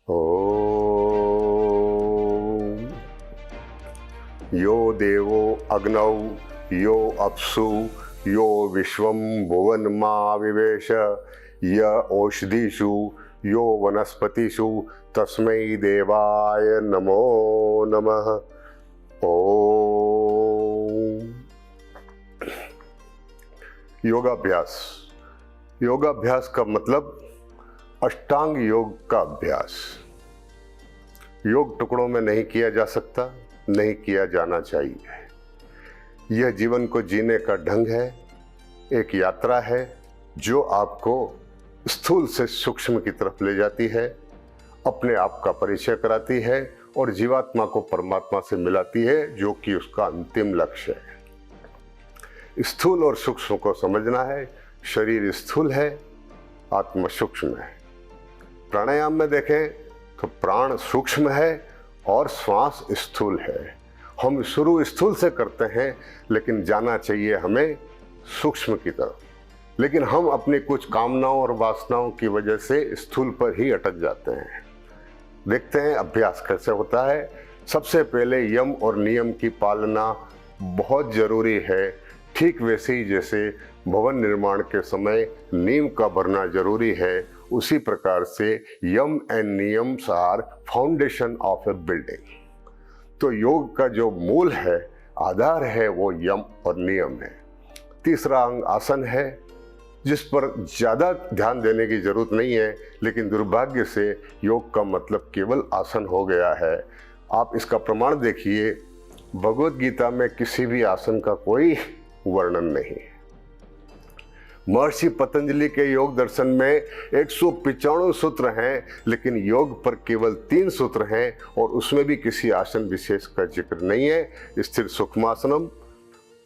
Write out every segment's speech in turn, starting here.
ॐ यो देवो अग्नौ यो अप्सु यो विश्वं भुवन्माविवेश य ओषधीषु यो वनस्पतिषु तस्मै देवाय नमो नमः। ओम। योगाभ्यास। योगाभ्यास का मतलब अष्टांग योग का अभ्यास। योग टुकड़ों में नहीं किया जा सकता, नहीं किया जाना चाहिए। यह जीवन को जीने का ढंग है, एक यात्रा है जो आपको स्थूल से सूक्ष्म की तरफ ले जाती है, अपने आप का परिचय कराती है और जीवात्मा को परमात्मा से मिलाती है, जो कि उसका अंतिम लक्ष्य है। स्थूल और सूक्ष्म को समझना है। शरीर स्थूल है, आत्मा सूक्ष्म है। प्राणायाम में देखें तो प्राण सूक्ष्म है और श्वास स्थूल है। हम शुरू स्थूल से करते हैं, लेकिन जाना चाहिए हमें सूक्ष्म की तरफ। लेकिन हम अपनी कुछ कामनाओं और वासनाओं की वजह से स्थूल पर ही अटक जाते हैं। देखते हैं अभ्यास कैसे होता है। सबसे पहले यम और नियम की पालना बहुत जरूरी है। ठीक वैसे ही जैसे भवन निर्माण के समय नींव का भरना जरूरी है, उसी प्रकार से yam and niyams are foundation of a building. तो योग का जो मूल है, आधार है, वो यम और नियम है। तीसरा अंग आसन है, जिस पर ज़्यादा ध्यान देने की जरूरत नहीं है, लेकिन दुर्भाग्य से योग का मतलब केवल आसन हो गया है। आप इसका प्रमाण देखिए, भगवद गीता में किसी भी आसन का कोई वर्णन नहीं। महर्षि पतंजलि के योग दर्शन में 195 सूत्र हैं, लेकिन योग पर केवल 3 सूत्र हैं और उसमें भी किसी आसन विशेष का जिक्र नहीं है। स्थिर सुखमासनम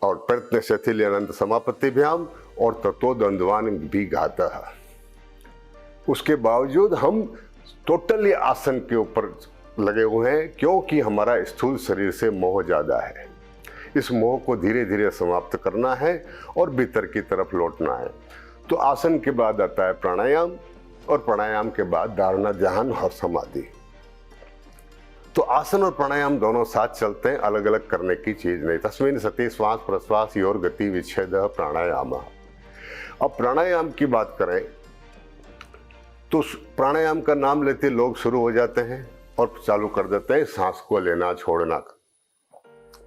और प्रयत्न शिथिल अनंत समापत्तिभ्याम और ततो द्वंद्वान भी गाता है। उसके बावजूद हम टोटली आसन के ऊपर लगे हुए हैं, क्योंकि हमारा स्थूल शरीर से मोह ज्यादा है। इस मोह को धीरे धीरे समाप्त करना है और भीतर की तरफ लौटना है। तो आसन के बाद आता है प्राणायाम और प्राणायाम के बाद धारणा, ध्यान और समाधि। तो आसन और प्राणायाम दोनों साथ चलते हैं, अलग अलग करने की चीज नहीं। तस्मिन् सति श्वास प्रश्वास योर गति विच्छेद प्राणायाम। अब प्राणायाम की बात करें तो प्राणायाम का नाम लेते लोग शुरू हो जाते हैं और चालू कर देते हैं सांस को लेना छोड़ना।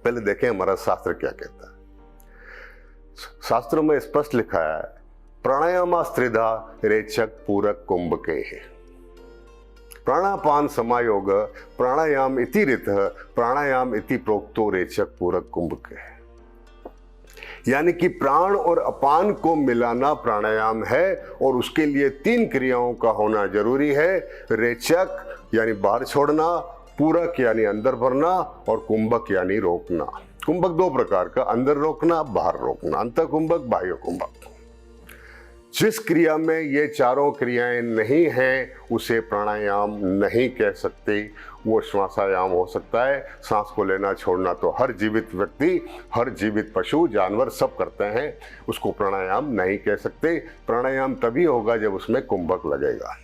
पहले देखें हमारा शास्त्र क्या कहता है। शास्त्रों में स्पष्ट लिखा है, प्राणायामास्त्रिधा रेचक पूरक कुंभके। प्राणापान समायोग प्राणायाम इति ऋतः प्राणायाम इति प्रोक्तो रेचक पूरक कुंभके। यानी कि प्राण और अपान को मिलाना प्राणायाम है और उसके लिए 3 क्रियाओं का होना जरूरी है। रेचक यानी बाहर छोड़ना, पूरक यानी अंदर भरना और कुंभक यानी रोकना। कुंभक 2 प्रकार का, अंदर रोकना, बाहर रोकना, अंतर कुंभक, बाह्य कुंभक। जिस क्रिया में ये चारों क्रियाएं नहीं हैं, उसे प्राणायाम नहीं कह सकते, वो श्वासायाम हो सकता है। सांस को लेना छोड़ना तो हर जीवित व्यक्ति, हर जीवित पशु, जानवर सब करते हैं, उसको प्राणायाम नहीं कह सकते। प्राणायाम तभी होगा जब उसमें कुंभक लगेगा।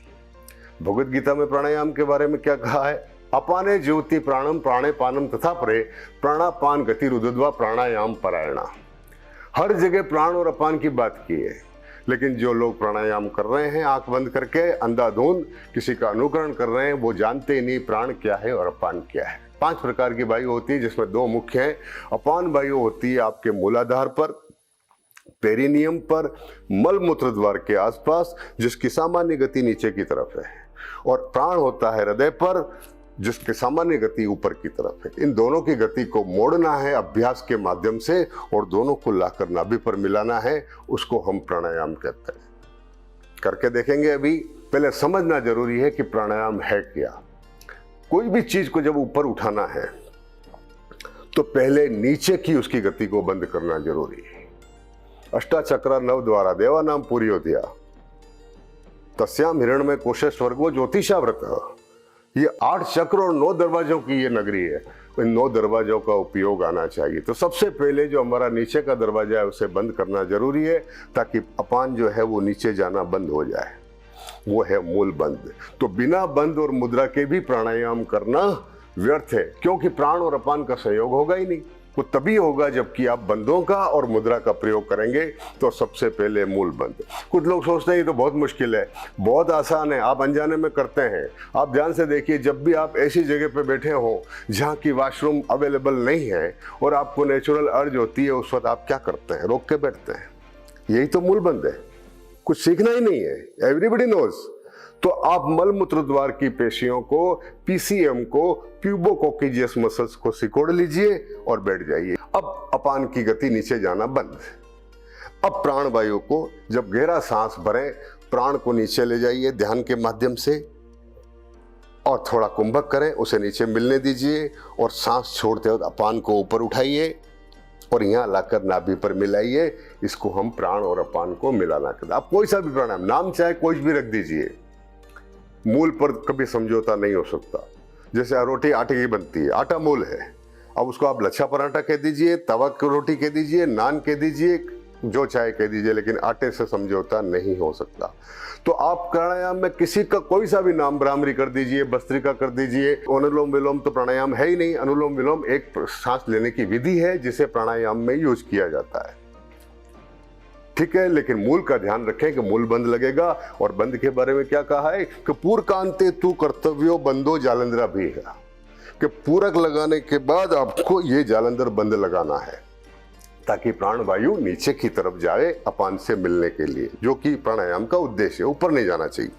भगवद गीता में प्राणायाम के बारे में क्या कहा है? अपाने ज्योति प्राणम प्राणे पानम तथा परे प्राणापान गति रुद्वा प्राणायाम परायणा। हर जगह प्राण और अपान की बात की है, लेकिन जो लोग प्राणायाम कर रहे हैं आंख बंद करके, अंधाधुंध किसी का अनुकरण कर रहे हैं, वो जानते ही नहीं प्राण क्या है और अपान क्या है। 5 प्रकार की वायु होती है, जिसमें 2 मुख्य हैं। अपान वायु होती है आपके मूलाधार पर, पेरिनियम पर, मल मूत्र द्वार के आसपास, जिसकी सामान्य गति नीचे की तरफ है, और प्राण होता है हृदय पर, जिसकी सामान्य गति ऊपर की तरफ है। इन दोनों की गति को मोड़ना है अभ्यास के माध्यम से और दोनों को लाकर नाभि पर मिलाना है, उसको हम प्राणायाम कहते हैं। करके देखेंगे। अभी पहले समझना जरूरी है कि प्राणायाम है क्या। कोई भी चीज को जब ऊपर उठाना है तो पहले नीचे की उसकी गति को बंद करना जरूरी है। अष्टाचक्र 9 द्वारा देवा नाम पूरी हो दिया, तस्याम हिरण में कोशे स्वर्गो ज्योतिषाव्रत। ये 8 चक्र और 9 दरवाजों की ये नगरी है। इन 9 दरवाजों का उपयोग आना चाहिए। तो सबसे पहले जो हमारा नीचे का दरवाजा है उसे बंद करना जरूरी है, ताकि अपान जो है वो नीचे जाना बंद हो जाए। वो है मूल बंध। तो बिना बंध और मुद्रा के भी प्राणायाम करना व्यर्थ है, क्योंकि प्राण और अपान का संयोग होगा ही नहीं। वो तभी होगा जबकि आप बंधों का और मुद्रा का प्रयोग करेंगे। तो सबसे पहले मूल बंध। कुछ लोग सोचते हैं ये तो बहुत मुश्किल है, बहुत आसान है, आप अनजाने में करते हैं। आप ध्यान से देखिए, जब भी आप ऐसी जगह पे बैठे हो जहाँ की वॉशरूम अवेलेबल नहीं है और आपको नेचुरल अर्ज होती है, उस वक्त आप क्या करते हैं? रोक के बैठते हैं। यही तो मूल बंध है, कुछ सीखना ही नहीं है, एवरीबडी नोज। तो आप मल मूत्र द्वार की पेशियों को, पीसीएम को, प्यूबोकोकिजियस मसल्स को सिकोड़ लीजिए और बैठ जाइए। अब अपान की गति नीचे जाना बंद। अब प्राण वायु को जब गहरा सांस भरें, प्राण को नीचे ले जाइए ध्यान के माध्यम से और थोड़ा कुंभक करें, उसे नीचे मिलने दीजिए और सांस छोड़ते वक्त अपान को ऊपर उठाइए और यहाँ लाकर नाभि पर मिलाइए। इसको हम प्राण और अपान को मिलाना कहते हैं। आप कोई सा भी प्राणायाम, नाम चाहे कोई भी रख दीजिए, मूल पर कभी समझौता नहीं हो सकता। जैसे रोटी आटे की बनती है, आटा मूल है। अब उसको आप लच्छा पराठा कह दीजिए, तवा की रोटी कह दीजिए, नान कह दीजिए, जो चाहे कह दीजिए, लेकिन आटे से समझौता नहीं हो सकता। तो आप प्राणायाम में किसी का कोई सा भी नाम, ब्राह्मरी कर दीजिए, भस्त्रिका कर दीजिए। अनुलोम विलोम तो प्राणायाम है ही नहीं। अनुलोम विलोम एक सांस लेने की विधि है जिसे प्राणायाम में यूज किया जाता है, ठीक है। लेकिन मूल का ध्यान रखें कि मूल बंद लगेगा। और बंद के बारे में क्या कहा है कि पूरकांते तू कर्तव्यो बंदो जालंधरा भी है, कि पूरक लगाने के बाद आपको ये जालंधर बंद लगाना है ताकि प्राण वायु नीचे की तरफ जाए अपान से मिलने के लिए, जो कि प्राणायाम का उद्देश्य है, ऊपर नहीं जाना चाहिए।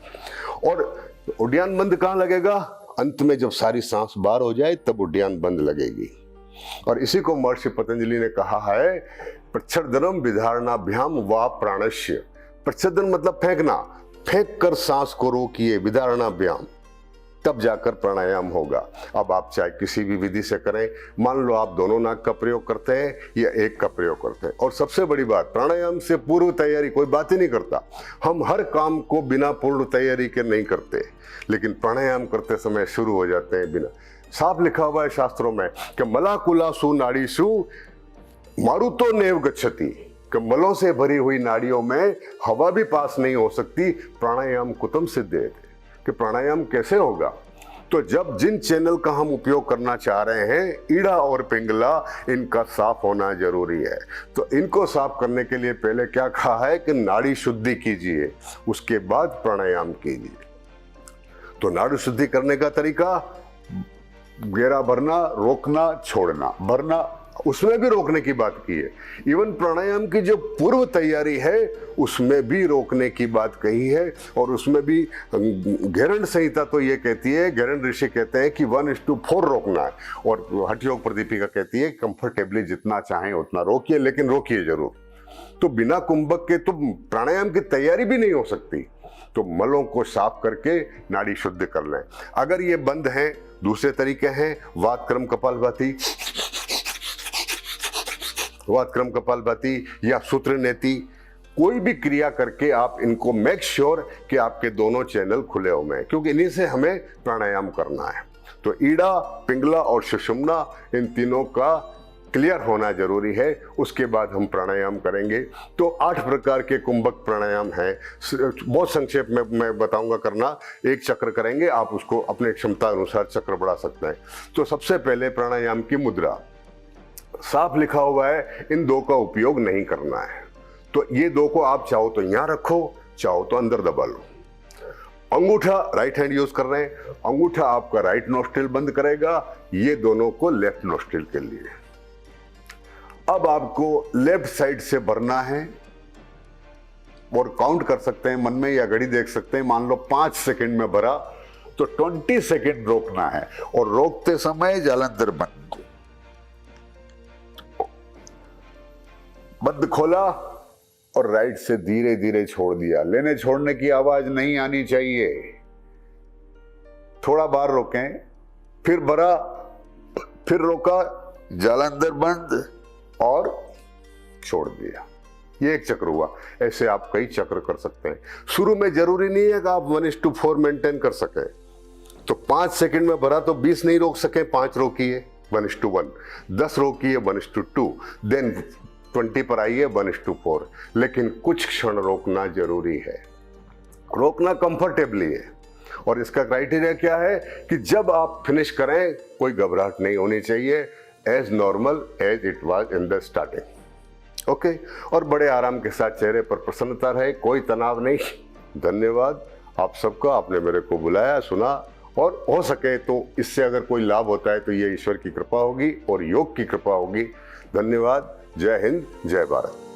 और उड्डयन बंद कहाँ लगेगा? अंत में जब सारी सांस बाहर हो जाए तब उड्डयन बंद लगेगी। और इसी को महर्षि पतंजलि ने कहा है, प्रच्छदनम विधारणाभ्याम वा प्राणस्य। प्रच्छदन मतलब फेंकना, फेंक कर सांस को रोकिए, विधारणाभ्याम, तब जाकर प्राणायाम होगा। अब आप चाहे किसी भी विधि से करें, मान लो आप दोनों नाक का प्रयोग करते हैं या एक का प्रयोग करते हैं। और सबसे बड़ी बात, प्राणायाम से पूर्व तैयारी कोई बात ही नहीं करता। हम हर काम को बिना पूर्व तैयारी के नहीं करते, लेकिन प्राणायाम करते समय शुरू हो जाते हैं बिना। साफ लिखा हुआ है शास्त्रों में कि मलाकुलासु नाड़ीसु मारुतो नेव गच्छति, कि मलों से भरी हुई नाड़ियों में हवा भी पास नहीं हो सकती। प्राणायाम कुतम सिद्धेत, कि प्राणायाम कैसे होगा? तो जब जिन चैनल का हम उपयोग करना चाह रहे हैं, ईड़ा और पिंगला, इनका साफ होना जरूरी है। तो इनको साफ करने के लिए पहले क्या कहा है कि नाड़ी शुद्धि कीजिए, उसके बाद प्राणायाम कीजिए। तो नाड़ी शुद्धि करने का तरीका, गहरा भरना, रोकना, छोड़ना, भरना, उसमें भी रोकने की बात की है। इवन प्राणायाम की जो पूर्व तैयारी है उसमें भी रोकने की बात कही है। और उसमें भी गैरण संहिता तो ये कहती है, गैरण ऋषि कहते हैं कि 1:4 रोकना है। और हठ योग प्रदीपिका कहती है कंफर्टेबली जितना चाहें उतना रोकिए, लेकिन रोकिए जरूर। तो बिना कुंभक के तो प्राणायाम की तैयारी भी नहीं हो सकती। तो मलों को साफ करके नाड़ी शुद्ध कर लें। अगर ये बंद हैं, दूसरे तरीके हैं, वातक्रम कपालभाति, वातक्रम कपालभाति या सूत्र नेति, कोई भी क्रिया करके आप इनको मेक श्योर कि आपके दोनों चैनल खुले हुए हैं, क्योंकि इन्हीं से हमें प्राणायाम करना है। तो ईड़ा, पिंगला और सुषुम्ना, इन तीनों का क्लियर होना जरूरी है। उसके बाद हम प्राणायाम करेंगे। तो 8 प्रकार के कुंभक प्राणायाम हैं। बहुत संक्षेप में मैं बताऊंगा करना। एक चक्र करेंगे, आप उसको अपने क्षमता अनुसार चक्र बढ़ा सकते हैं। तो सबसे पहले प्राणायाम की मुद्रा, साफ लिखा हुआ है इन 2 का उपयोग नहीं करना है। तो ये 2 को आप चाहो तो यहां रखो, चाहो तो अंदर दबा लो। अंगूठा राइट हैंड यूज कर रहे हैं, अंगूठा आपका राइट नोस्ट्रिल बंद करेगा, ये दोनों को लेफ्ट नोस्ट्रिल के लिए। अब आपको लेफ्ट साइड से भरना है और काउंट कर सकते हैं मन में या घड़ी देख सकते हैं। मान लो 5 सेकंड में भरा तो 20 सेकंड रोकना है और रोकते समय जालंधर बंद खोला और राइट से धीरे धीरे छोड़ दिया। लेने छोड़ने की आवाज नहीं आनी चाहिए। थोड़ा बार रोकें, फिर भरा, फिर रोका, जालंधर बंद और छोड़ दिया। ये एक चक्र हुआ। ऐसे आप कई चक्र कर सकते हैं। शुरू में जरूरी नहीं है कि आप 1:4 मेंटेन कर सके। तो 5 सेकंड में भरा तो 20 नहीं रोक सके, 5 रोकिए 1:1, 10 रोकिए 1:2, देन 20 पर आइए 1:4। लेकिन कुछ क्षण रोकना जरूरी है। रोकना कंफर्टेबली है। और इसका क्राइटेरिया क्या है कि जब आप फिनिश करें कोई घबराहट नहीं होनी चाहिए, as normal as it was in the starting. Okay, और बड़े आराम के साथ चेहरे पर प्रसन्नता रहे, कोई तनाव नहीं। धन्यवाद आप सबका, आपने मेरे को बुलाया, सुना, और हो सके तो इससे अगर कोई लाभ होता है तो ये ईश्वर की कृपा होगी और योग की कृपा होगी। धन्यवाद। जय हिंद, जय भारत।